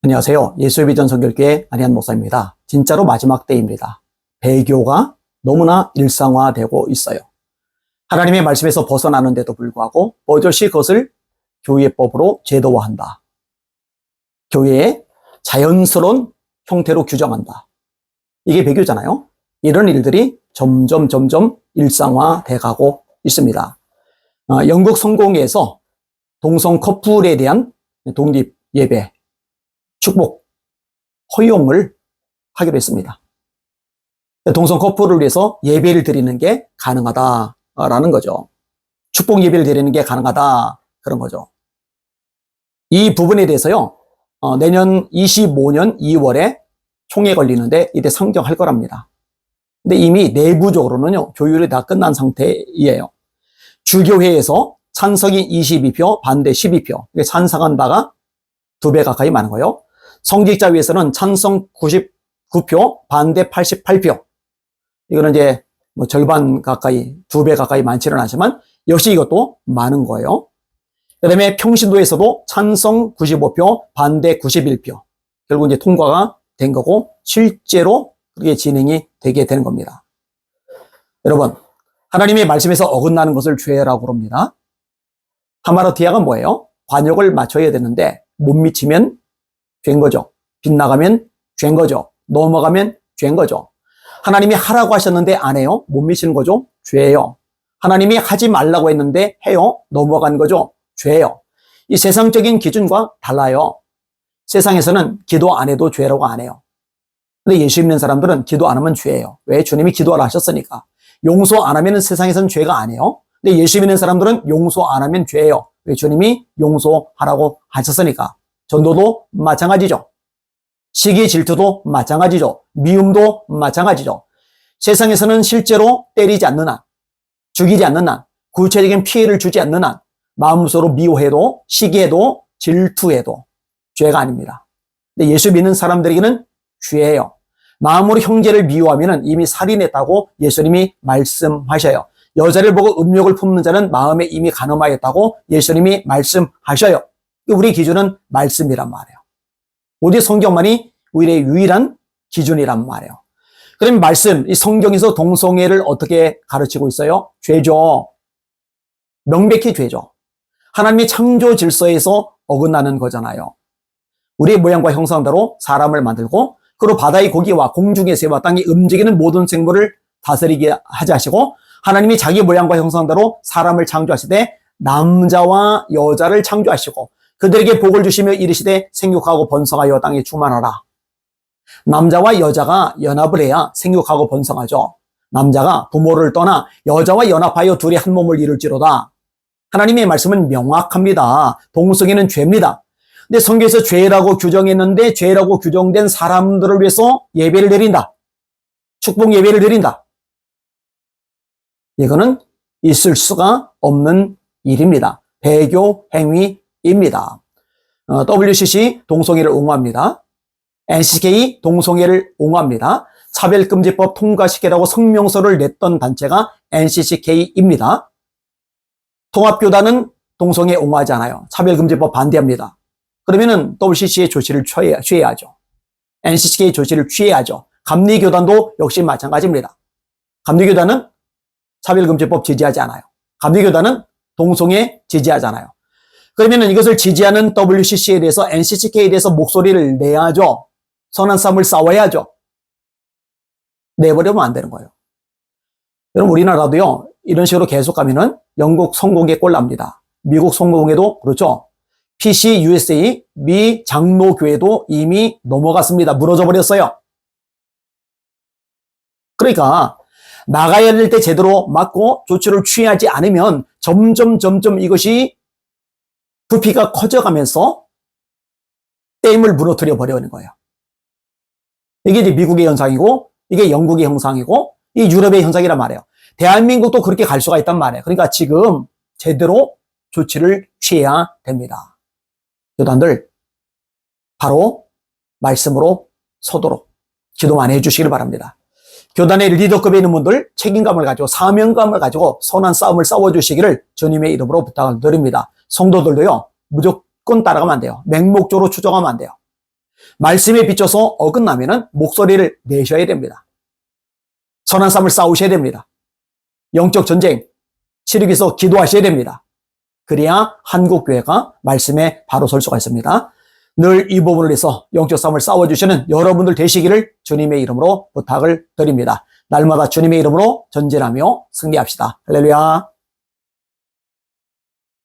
안녕하세요. 예수의 비전 선교교회 안희한 목사입니다. 진짜로 마지막 때입니다. 배교가 너무나 일상화되고 있어요. 하나님의 말씀에서 벗어나는데도 불구하고 버젓이 그것을 교회법으로 제도화한다. 교회의 자연스러운 형태로 규정한다. 이게 배교잖아요. 이런 일들이 점점 일상화돼 가고 있습니다. 영국 성공회에서 동성 커플에 대한 독립 예배, 축복, 허용을 하기로 했습니다. 동성 커플을 위해서 예배를 드리는 게 가능하다라는 거죠. 축복 예배를 드리는 게 가능하다, 그런 거죠. 이 부분에 대해서요, 내년 25년 2월에 총회 걸리는데 이때 상정할 거랍니다. 근데 이미 내부적으로는요, 조율이 다 끝난 상태이에요. 주교회에서 찬성이 22표, 반대 12표. 찬성한 바가 2배 가까이 많은 거예요. 성직자위에서는 찬성 99표, 반대 88표. 이거는 이제 뭐 절반 가까이, 2배 가까이 많지는 않지만 역시 이것도 많은 거예요. 그 다음에 평신도에서도 찬성 95표, 반대 91표. 결국 이제 통과가 된 거고 실제로 그렇게 진행이 되게 되는 겁니다. 여러분, 하나님의 말씀에서 어긋나는 것을 죄라고 합니다. 하마르티아가 뭐예요? 관역을 맞춰야 되는데 못 미치면 죄인 거죠. 빗나가면 죄인 거죠. 넘어가면 죄인 거죠. 하나님이 하라고 하셨는데 안 해요? 못 미치는 거죠. 죄예요. 하나님이 하지 말라고 했는데 해요? 넘어간 거죠. 죄예요. 이 세상적인 기준과 달라요. 세상에서는 기도 안 해도 죄라고 안 해요. 근데 예수 믿는 사람들은 기도 안 하면 죄예요. 왜? 주님이 기도하라 하셨으니까. 용서 안 하면 세상에서는 죄가 아니에요. 근데 예수 믿는 사람들은 용서 안 하면 죄예요. 왜? 주님이 용서하라고 하셨으니까. 전도도 마찬가지죠. 시기 질투도 마찬가지죠. 미움도 마찬가지죠. 세상에서는 실제로 때리지 않는 한, 죽이지 않는 한, 구체적인 피해를 주지 않는 한, 마음속으로 미워해도, 시기해도, 질투해도 죄가 아닙니다. 근데 예수 믿는 사람들에게는 죄예요. 마음으로 형제를 미워하면 이미 살인했다고 예수님이 말씀하셔요. 여자를 보고 음욕을 품는 자는 마음에 이미 간음하였다고 예수님이 말씀하셔요. 우리 기준은 말씀이란 말이에요. 오직 성경만이 우리의 유일한 기준이란 말이에요. 그럼 말씀, 이 성경에서 동성애를 어떻게 가르치고 있어요? 죄죠. 명백히 죄죠. 하나님의 창조 질서에서 어긋나는 거잖아요. 우리의 모양과 형상대로 사람을 만들고 그리고 바다의 고기와 공중의 새와 땅이 움직이는 모든 생물을 다스리게 하지 하시고 하나님이 자기 모양과 형상대로 사람을 창조하시되 남자와 여자를 창조하시고 그들에게 복을 주시며 이르시되 생육하고 번성하여 땅에 충만하라. 남자와 여자가 연합을 해야 생육하고 번성하죠. 남자가 부모를 떠나 여자와 연합하여 둘이 한 몸을 이룰지로다. 하나님의 말씀은 명확합니다. 동성애는 죄입니다. 근데 성경에서 죄라고 규정했는데 죄라고 규정된 사람들을 위해서 예배를 드린다. 축복 예배를 드린다. 이거는 있을 수가 없는 일입니다. 배교 행위입니다. WCC 동성애를 옹호합니다. NCK 동성애를 옹호합니다. 차별금지법 통과시키라고 성명서를 냈던 단체가 NCCK입니다. 통합교단은 동성애 옹호하지 않아요. 차별금지법 반대합니다. 그러면은 WCC의 조치를 취해야죠. NCCK의 조치를 취해야죠. 감리교단도 역시 마찬가지입니다. 감리교단은 차별금지법 지지하지 않아요. 감리교단은 동성애 지지하잖아요. 그러면은 이것을 지지하는 WCC에 대해서 NCCK에 대해서 목소리를 내야죠. 선한 싸움을 싸워야죠. 내버리면 안 되는 거예요. 여러분 우리나라도요. 이런 식으로 계속 가면은 영국 성공에 꼴 납니다. 미국 성공에도 그렇죠. PCUSA 미 장로교회도 이미 넘어갔습니다. 무너져 버렸어요. 그러니까 나가야 될 때 제대로 막고 조치를 취하지 않으면 점점 이것이 부피가 커져가면서 댐을 무너뜨려 버리는 거예요. 이게 이제 미국의 현상이고 이게 영국의 현상이고 이 유럽의 현상이란 말이에요. 대한민국도 그렇게 갈 수가 있단 말이에요. 그러니까 지금 제대로 조치를 취해야 됩니다. 교단들 바로 말씀으로 서도록 기도 많이 해주시길 바랍니다. 교단의 리더급에 있는 분들 책임감을 가지고 사명감을 가지고 선한 싸움을 싸워주시기를 주님의 이름으로 부탁을 드립니다. 성도들도요 무조건 따라가면 안 돼요. 맹목적으로 추종하면 안 돼요. 말씀에 비춰서 어긋나면은 목소리를 내셔야 됩니다. 선한 싸움을 싸우셔야 됩니다. 영적 전쟁 치르기 위해서 기도하셔야 됩니다. 그래야 한국교회가 말씀에 바로 설 수가 있습니다. 늘 이 부분을 위해서 영적 싸움을 싸워주시는 여러분들 되시기를 주님의 이름으로 부탁을 드립니다. 날마다 주님의 이름으로 전진하며 승리합시다. 할렐루야.